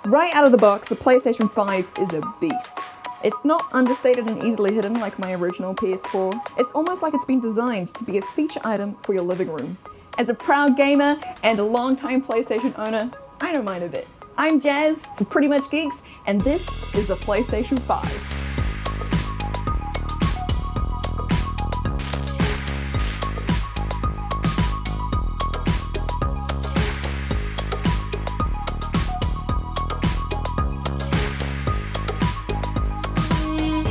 Right out of the box, the PlayStation 5 is a beast. It's not understated and easily hidden like my original PS4. It's almost like it's been designed to be a feature item for your living room. As a proud gamer and a long-time PlayStation owner, I don't mind a bit. I'm Jazz for Pretty Much Geeks, and this is the PlayStation 5.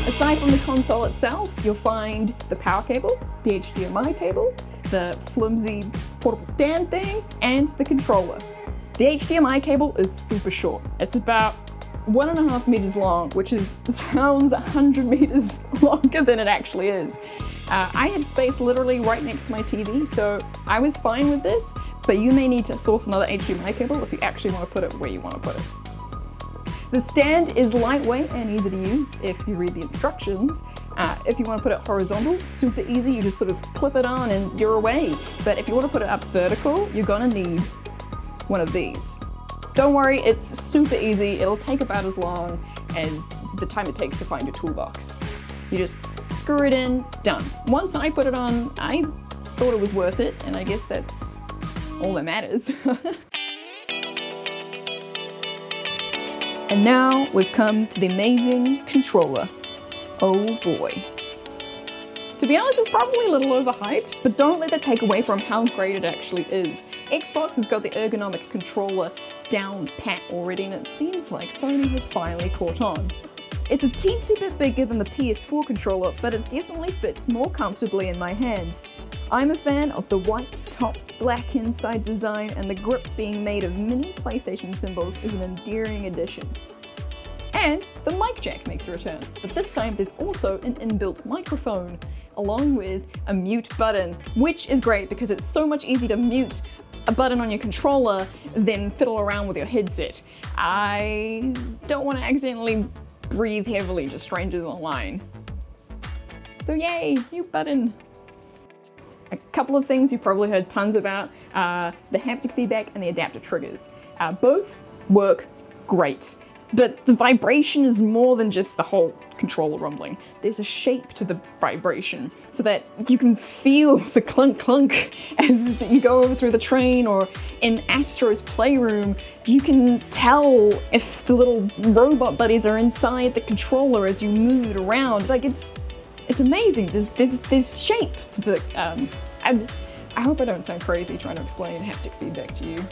Aside from the console itself, you'll find the power cable, the HDMI cable, the flimsy portable stand thing, and the controller. The HDMI cable is super short. It's about 1.5 meters long, which sounds 100 meters longer than it actually is. I have space literally right next to my TV, so I was fine with this, but you may need to source another HDMI cable if you actually want to put it where you want to put it. The stand is lightweight and easy to use if you read the instructions. If you want to put it horizontal, super easy. You just sort of clip it on and you're away. But if you want to put it up vertical, you're gonna need one of these. Don't worry, it's super easy. It'll take about as long as the time it takes to find your toolbox. You just screw it in, done. Once I put it on, I thought it was worth it, and I guess that's all that matters. And now we've come to the amazing controller. Oh boy. To be honest, it's probably a little overhyped, but don't let that take away from how great it actually is. Xbox has got the ergonomic controller down pat already, and it seems like Sony has finally caught on. It's a teensy bit bigger than the PS4 controller, but it definitely fits more comfortably in my hands. I'm a fan of the white top, black inside design, and the grip being made of mini PlayStation symbols is an endearing addition. And the mic jack makes a return, but this time there's also an inbuilt microphone, along with a mute button, which is great because it's so much easier to mute a button on your controller than fiddle around with your headset. I don't want to accidentally breathe heavily to strangers online. So yay, mute button. A couple of things you've probably heard tons about, the haptic feedback and the adaptive triggers. Both work great, but the vibration is more than just the whole controller rumbling. There's a shape to the vibration so that you can feel the clunk clunk as you go over through the train, or in Astro's playroom, you can tell if the little robot buddies are inside the controller as you move it around. Like it's amazing. There's shape to the, I hope I don't sound crazy trying to explain haptic feedback to you.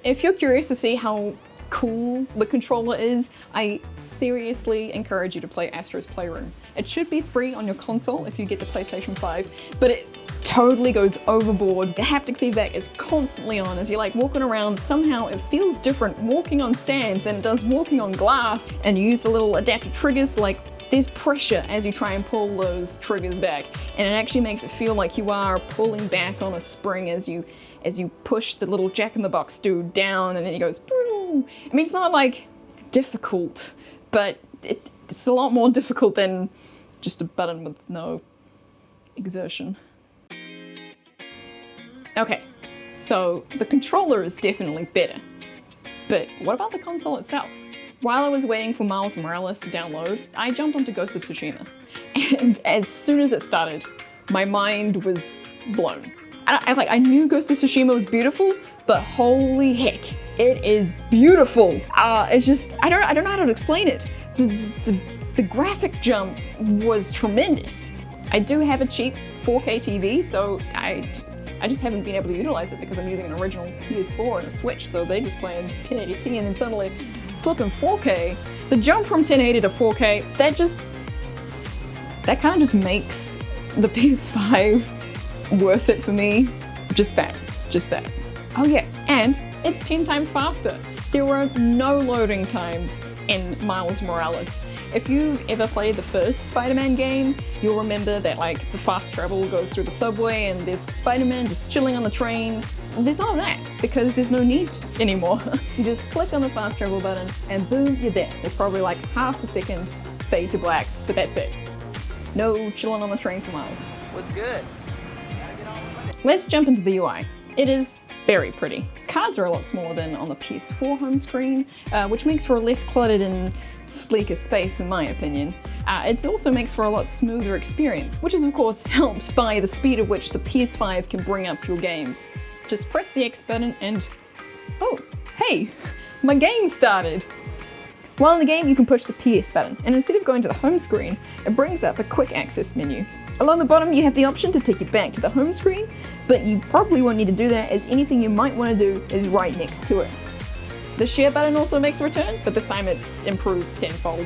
If you're curious to see how cool the controller is, I seriously encourage you to play Astro's Playroom. It should be free on your console if you get the PlayStation 5, but it totally goes overboard. The haptic feedback is constantly on as you're like walking around. Somehow it feels different walking on sand than it does walking on glass, and you use the little adaptive triggers, like there's pressure as you try and pull those triggers back, and it actually makes it feel like you are pulling back on a spring as you push the little jack-in-the-box dude down, and then he goes, Boo! I mean, it's not like difficult, but it's a lot more difficult than just a button with no exertion. Okay, so the controller is definitely better, but what about the console itself? While I was waiting for Miles Morales to download, I jumped onto Ghost of Tsushima, and as soon as it started, my mind was blown. I knew Ghost of Tsushima was beautiful, but holy heck, it is beautiful. It's just, I don't know how to explain it. The graphic jump was tremendous. I do have a cheap 4K TV, so I just haven't been able to utilize it because I'm using an original PS4 and a Switch, so they just play in 1080p, and then suddenly flipping 4K. The jump from 1080 to 4K, that kind of just makes the PS5 worth it for me. Just that. Oh yeah, and it's 10 times faster. There were no loading times in Miles Morales. If you've ever played the first Spider-Man game, you'll remember that like the fast travel goes through the subway and there's Spider-Man just chilling on the train. There's none of that because there's no need anymore. You just click on the fast travel button and boom, you're there. There's probably like half a second fade to black, but that's it. No chilling on the train for Miles. What's good? Let's jump into the UI. It is very pretty. Cards are a lot smaller than on the PS4 home screen, which makes for a less cluttered and sleeker space in my opinion. It also makes for a lot smoother experience, which is of course helped by the speed at which the PS5 can bring up your games. Just press the X button and... oh, hey! My game started! While in the game, you can push the PS button, and instead of going to the home screen, it brings up a quick access menu. Along the bottom, you have the option to take you back to the home screen, but you probably won't need to do that as anything you might want to do is right next to it. The share button also makes a return, but this time it's improved tenfold.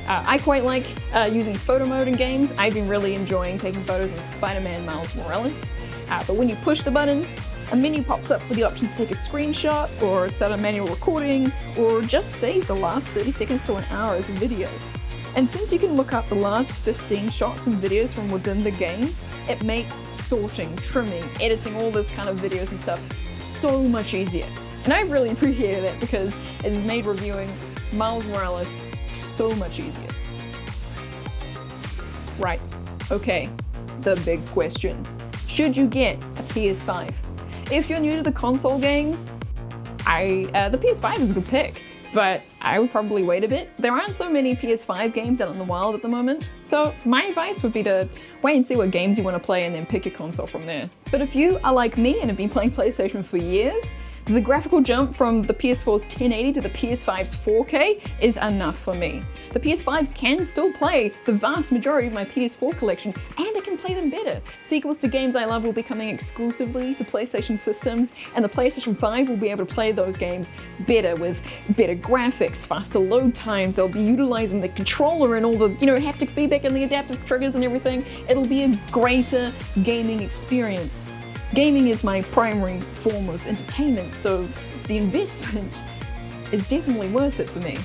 I quite like using photo mode in games. I've been really enjoying taking photos of Spider-Man Miles Morales, but when you push the button, a menu pops up with the option to take a screenshot, or start a manual recording, or just save the last 30 seconds to an hour as a video. And since you can look up the last 15 shots and videos from within the game, it makes sorting, trimming, editing all this kind of videos and stuff so much easier. And I really appreciated it because it has made reviewing Miles Morales so much easier. Right, okay, the big question. Should you get a PS5? If you're new to the console game, the PS5 is a good pick, but I would probably wait a bit. There aren't so many PS5 games out in the wild at the moment, so my advice would be to wait and see what games you want to play and then pick your console from there. But if you are like me and have been playing PlayStation for years, the graphical jump from the PS4's 1080 to the PS5's 4K is enough for me. The PS5 can still play the vast majority of my PS4 collection, and it can play them better. Sequels to games I love will be coming exclusively to PlayStation systems, and the PlayStation 5 will be able to play those games better with better graphics, faster load times. They'll be utilizing the controller and all the, haptic feedback and the adaptive triggers and everything. It'll be a greater gaming experience. Gaming is my primary form of entertainment, so the investment is definitely worth it for me.